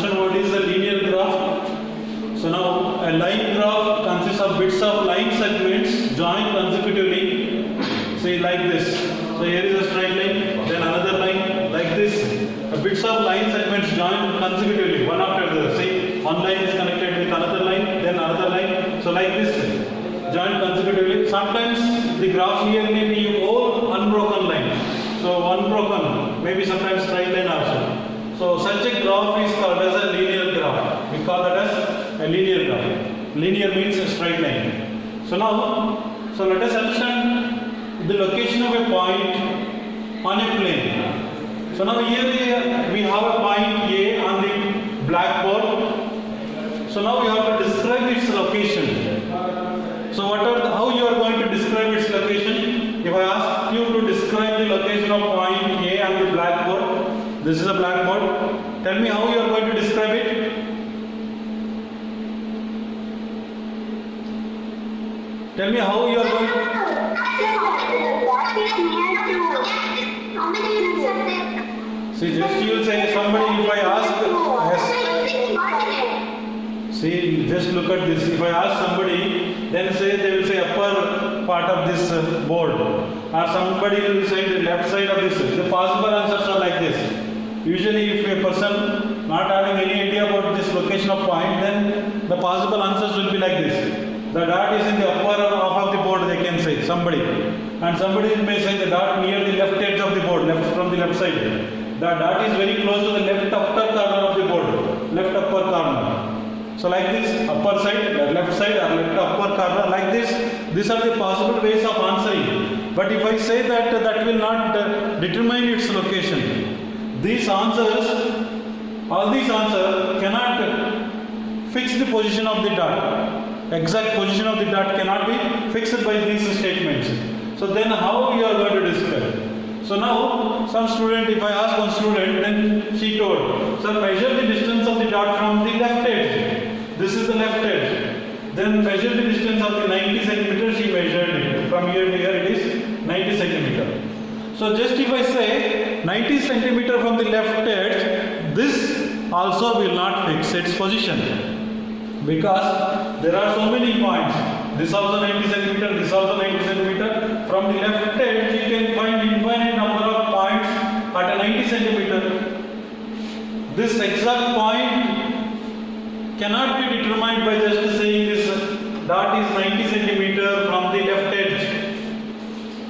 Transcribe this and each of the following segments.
understand what is a linear graph. So now a line graph consists of bits of line segments joined consecutively. Say like this. So here is a straight line, then another line like this. Bits of line segments joined consecutively, one after the other. Say one line is connected with another line, then another line. So like this, joined consecutively. Sometimes the graph here may be all unbroken line. So unbroken, maybe sometimes straight line also. So such a graph is called as a linear graph. We call that as a linear graph. Linear means a straight line. So now, so let us understand the location of a point on a plane. So now here we have a point A on the blackboard. So now we have to describe its location. So how you are going to describe its location? If I ask you to describe the location of point A on the blackboard, this is a blackboard. Tell me how you are going to describe it. Tell me how you are going to... See, just you will say somebody, if I ask... Yes. See, just look at this. If I ask somebody, then say they will say upper part of this board. Or somebody will say the left side of this. The possible answers are like this. Usually if a person not having any idea about this location of point, then the possible answers will be like this. The dot is in the upper half of the board, they can say, somebody. And somebody may say the dot near the left edge of the board, left from the left side. The dot is very close to the left upper corner of the board, left upper corner. So like this, upper side, left side or left upper corner, like this. These are the possible ways of answering. But if I say that, that will not determine its location. These answers, all these answers cannot fix the position of the dot. Exact position of the dot cannot be fixed by these statements. So then how you are going to describe? So now some student, if I ask one student, then she told, sir, measure the distance of the dot from the left edge. This is the left edge. Then measure the distance of the 90 centimeters, she measured it. From here to here it is 90 centimeter. So just if I say 90 centimeter from the left edge, this also will not fix its position. Because there are so many points. This also 90 centimeter, this also 90 centimeter. From the left edge, you can find infinite number of points at a 90 centimeter. This exact point cannot be determined by just saying this dot is 90 centimeter from the left edge.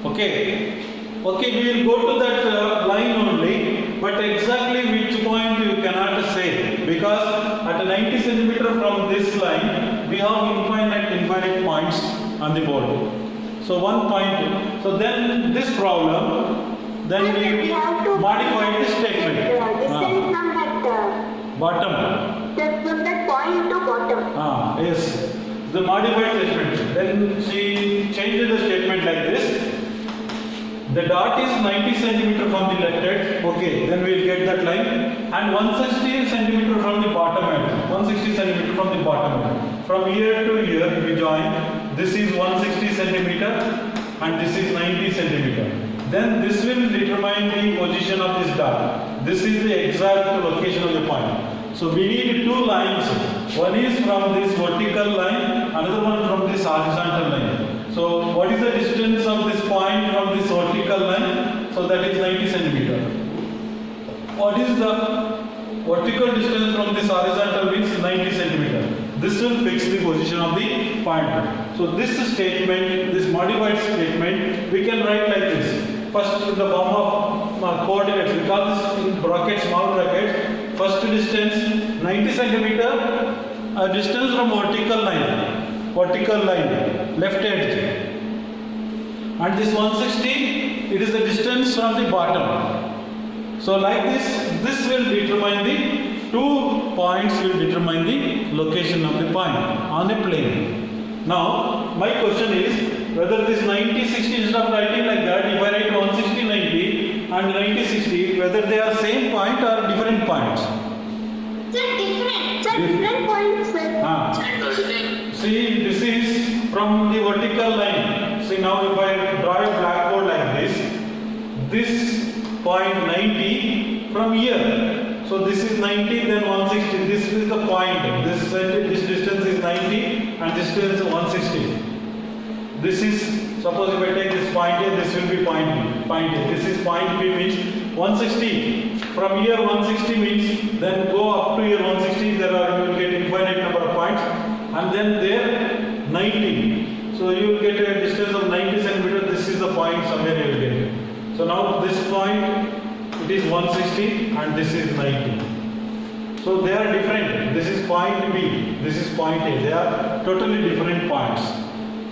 Okay. Okay, we will go to that line only, but exactly which point you cannot say, because at 90 centimeter from this line, we have infinite points on the board. So one point, so then this problem, then we modify this statement. Bottom. From that point to bottom. Yes, the modified statement. Then she changes the statement like this. The dot is 90 centimeter from the left edge. Okay, then we will get that line. And 160 centimeter from the bottom edge. 160 centimeter from the bottom edge. From here to here, if we join, this is 160 centimeter and this is 90 centimeter. Then this will determine the position of this dot. This is the exact location of the point. So we need two lines. One is from this vertical line, another one from this horizontal line. So what is the distance of this point from this vertical line? So that is 90 centimeter. What is the vertical distance from this horizontal means 90 centimeter. This will fix the position of the point. So this statement, this modified statement, we can write like this. First in the form of coordinates, we call this in brackets, small brackets. First distance 90 centimeter, distance from vertical line, left edge. And this 160, it is the distance from the bottom. So like this will determine the 2 points will determine the location of the point on a plane. Now my question is whether this 90, 60 instead of writing like that, if I write 160, 90 and 90, 60, whether they are same point or different points? Different points. See, this is from the vertical line. See, now if I draw a blackboard like this point 90 from here. So this is 90, then 160. This is the point. This distance is 90 and this distance is 160. This is, suppose if I take this point A, this will be point B. Point A. This is point B means 160. From here 160 means, then go up to here 160. There are, you will get infinite number of points, and then there 90. So you will get a distance of 90 centimeters. This is the point somewhere you will get. So now this point, it is 160 and this is 90. So they are different. This is point B, this is point A. They are totally different points.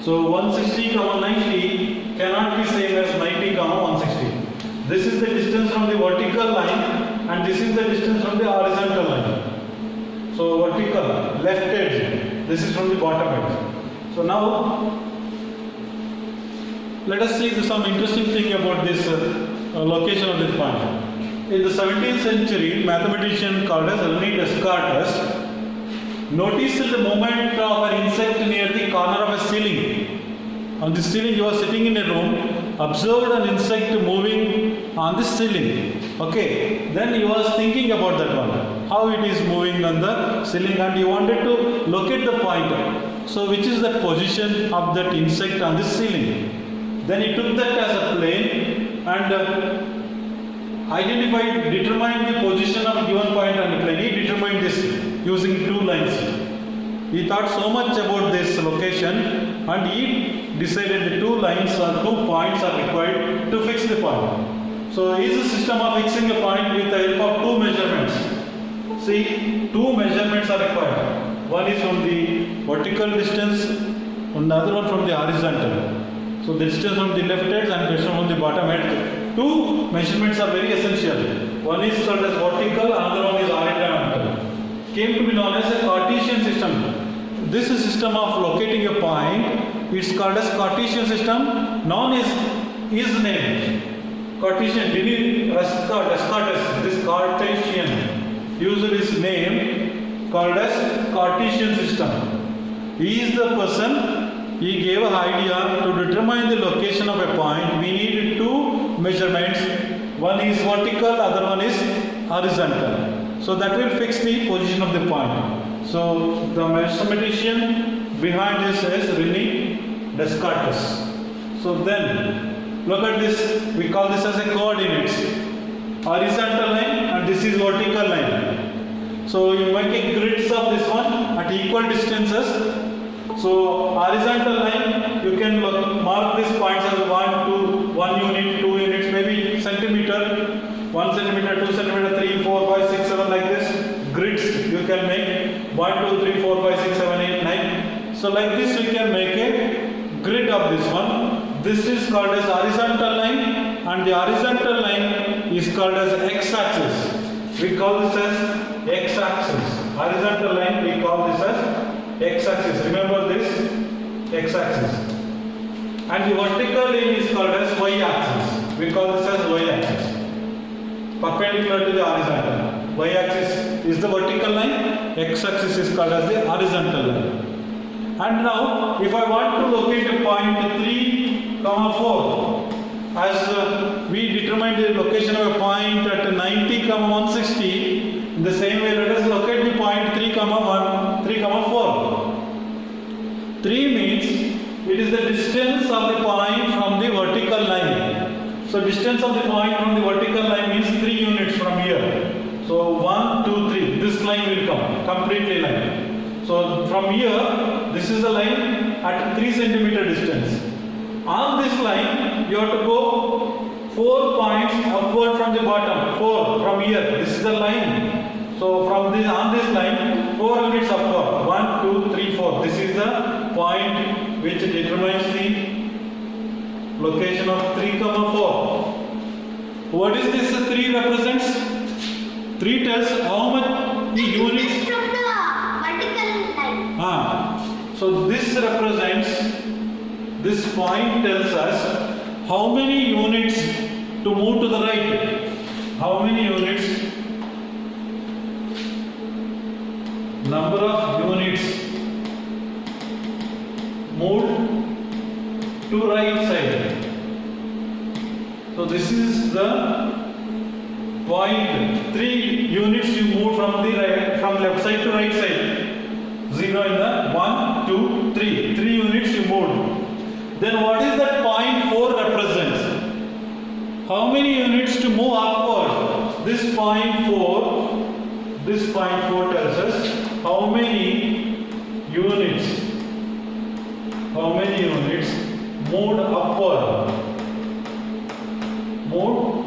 So 160, 90 cannot be same as 90, 160. This is the distance from the vertical line and this is the distance from the horizontal line. So vertical, left edge, this is from the bottom edge. So now let us see some interesting thing about this location of this point. In the 17th century, mathematician called as René Descartes noticed the movement of an insect near the corner of a ceiling. On the ceiling, he was sitting in a room, observed an insect moving on the ceiling. Okay, then he was thinking about that one, how it is moving on the ceiling, and he wanted to locate the point. So which is the position of that insect on the ceiling? Then he took that as a plane and determined the position of a given point on the plane. He determined this using two lines. He thought so much about this location and he decided the two lines or 2 points are required to fix the point. So he is a system of fixing a point with the help of 2 measurements. See, 2 measurements are required. One is from the vertical distance and the other one from the horizontal. So the distance from the left edge and distance from the bottom edge. 2 measurements are very essential. One is called as vertical, another one is horizontal. Came to be known as a Cartesian system. This is a system of locating a point. It's called as Cartesian system. Known as his name. Cartesian, Descartes, this Cartesian used his name called as Cartesian system. He is the person. He gave an idea to determine the location of a point. We need 2 measurements. One is vertical, other one is horizontal. So that will fix the position of the point. So the mathematician behind this is René Descartes. So then look at this. We call this as a coordinates. Horizontal line and this is vertical line. So you make a grids of this one at equal distances. So horizontal line, you can mark these points as 1, 2, 1 unit, 2 units, maybe centimeter, 1 centimeter, 2 centimeter, 3, 4, 5, 6, 7 like this. Grids you can make 1, 2, 3, 4, 5, 6, 7, 8, 9. So like this we can make a grid of this one. This is called as horizontal line and the horizontal line is called as x-axis. We call this as x-axis. Horizontal line we call this as x-axis. Remember this, x-axis. And the vertical line is called as y-axis. We call this as y-axis. Perpendicular to the horizontal. Y-axis is the vertical line, x-axis is called as the horizontal line. And now, if I want to locate a point 3, 4, as we determined the location of a point at 90, 160, in the same way, let us locate the point 3, 1, 3, 4. 3 means it is the distance of the point from the vertical line. So distance of the point from the vertical line means 3 units from here. So 1, 2, 3. This line will come, completely line. So from here, this is the line at 3 centimeter distance. On this line, you have to go 4 points upward from the bottom. 4 from here. This is the line. So from this on this line, 4 units upward. 1, 2, 3, 4. This is the point which determines the location of 3, 4. What is this 3 represents? 3 tells how much the units. From the vertical line. So this represents. This point tells us how many units to move to the right. How many units? Number of units moved to right side. So this is the 0.3 units you move from the from left side to right side. 0 in the 1, 2, 3. 3 units you moved. Then what is that 0.4 represents? How many units to move upward? This 0.4 tells us how many units moved upward, moved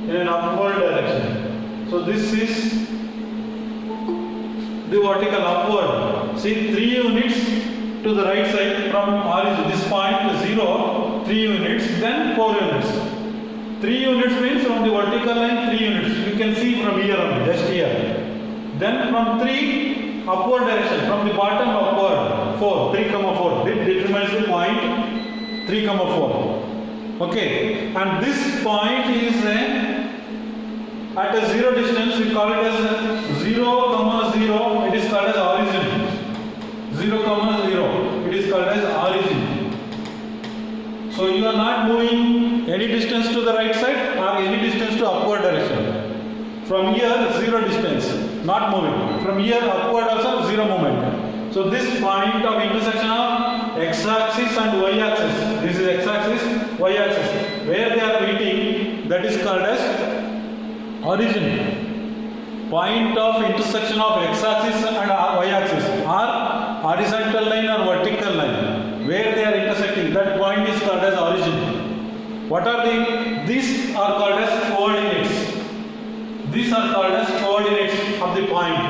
in an upward direction. So this is the vertical upward. See, 3 units to the right side from origin, this point to 0, 3 units, then 4 units. 3 units means from the vertical line 3 units. You can see from here only, just here. Then from 3 upward direction, from the bottom upward, 4, 3, 4. This determines the point 3, 4. Okay, and this point is at a 0 distance. We call it as 0, 0. It is called as origin. 0, 0. It is called as origin. So you are not moving any distance to the right side or any distance to upward direction. From here 0 distance, not moving. From here upward also 0 movement. So this point of intersection of x-axis and y-axis, this is x-axis, y-axis, where they are meeting, that is called as origin. Point of intersection of x-axis and y-axis or horizontal line or vertical line, where they are intersecting, that point is called as origin. What are these are called as coordinates. These are called as coordinates of the point.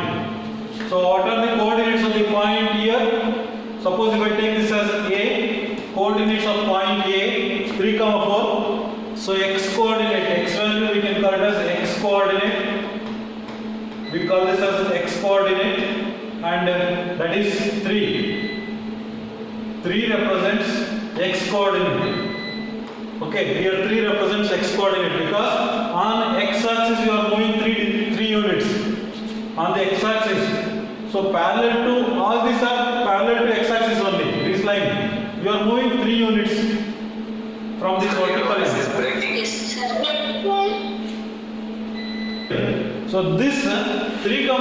So what are the coordinates of the point here? Suppose if I take this as A, coordinates of point A, 3, 4. So x coordinate, x value we can call it as x coordinate. We call this as x coordinate, and that is 3. 3 represents x coordinate. Okay, here 3 represents x coordinate because on x axis you are moving 3 units on the x axis. So parallel to all these are parallel to x axis only. This line you are moving 3 units from this vertical line. So this 3, 4 I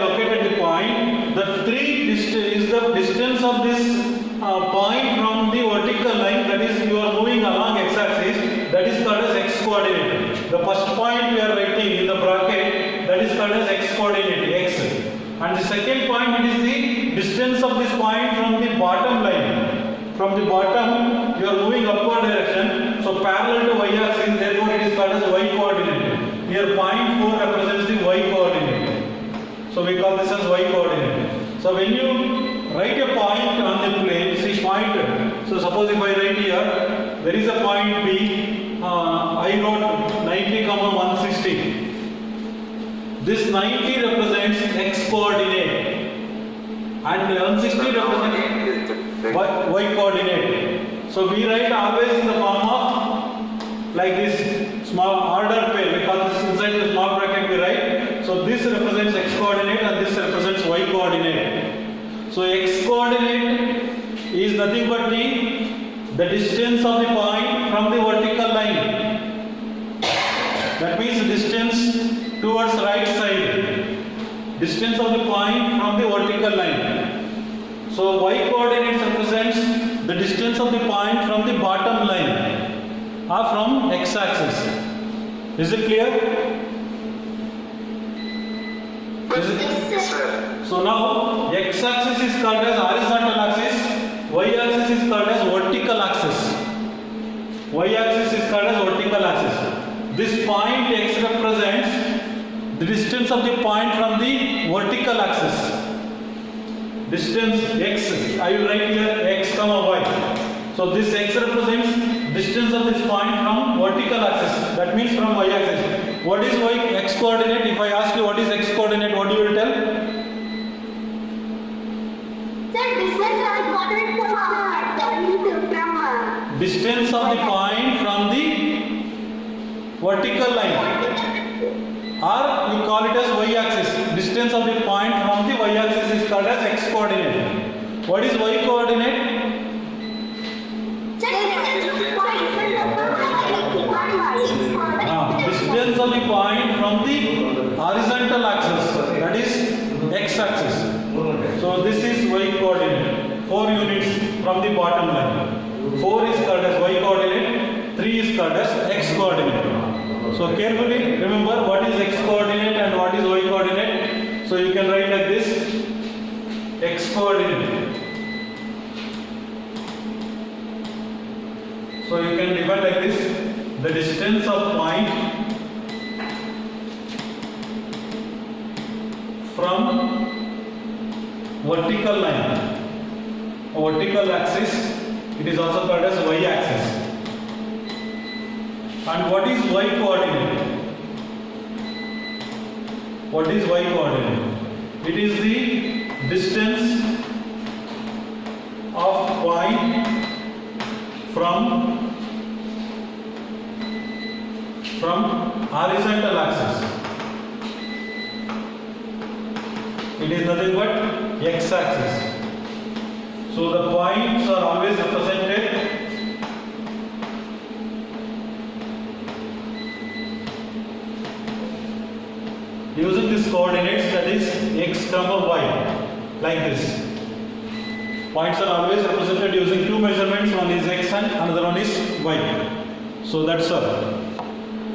located the point. The 3 is the distance of this point from the vertical line, that is you are moving along x-axis, that is called as x coordinate. The first point we are writing in the bracket, that is called as x coordinate, x. And the second point, it is the distance of this point from the bottom line. From the bottom you are moving upward direction, so parallel to y-axis, therefore it is called as y coordinate. Here 0.4 represents the y coordinate. So we call this as y coordinate. So when you write a point on the plane, see point. So suppose if I write here, there is a point B, I wrote 90, 160. This 90 represents x coordinate and 160 represents y coordinate. So we write always in the form of like this small order pair. We call this inside the small bracket we write. So this represents x coordinate and this represents y coordinate. So x coordinate is nothing but the distance of the point from the vertical line. That means distance towards right side. Distance of the point from the vertical line. So y coordinate represents the distance of the point from the bottom line or from x-axis. Is it clear? Yes, sir. So now x-axis is called as horizontal axis, y-axis is called as vertical axis. Y-axis is called as vertical axis. This point x represents the distance of the point from the vertical axis. Distance x, I will write here x, y. So this x represents distance of this point from vertical axis. That means from y-axis. What is x coordinate? If I ask you what is x coordinate, what you will tell? Distance of the point from the vertical line, or you call it as y-axis. Distance of the point from the y-axis is called as x coordinate. What is y coordinate? Distance of the point from the horizontal axis, that is x axis. So this is y coordinate, 4 units from the bottom line. 4 is called as y coordinate, 3 is called as x coordinate. So carefully remember what is x coordinate and what is y coordinate. So you can write like this, x coordinate. So you can divide like this, the distance of point from vertical line, vertical axis, it is also called as y axis. And what is y coordinate? What is y coordinate? It is the distance of point from horizontal axis. It is nothing but x axis. So the points are always represented using these coordinates, that is x comma y, like this. Points are always represented using two measurements, one is x and another one is y. So that's all.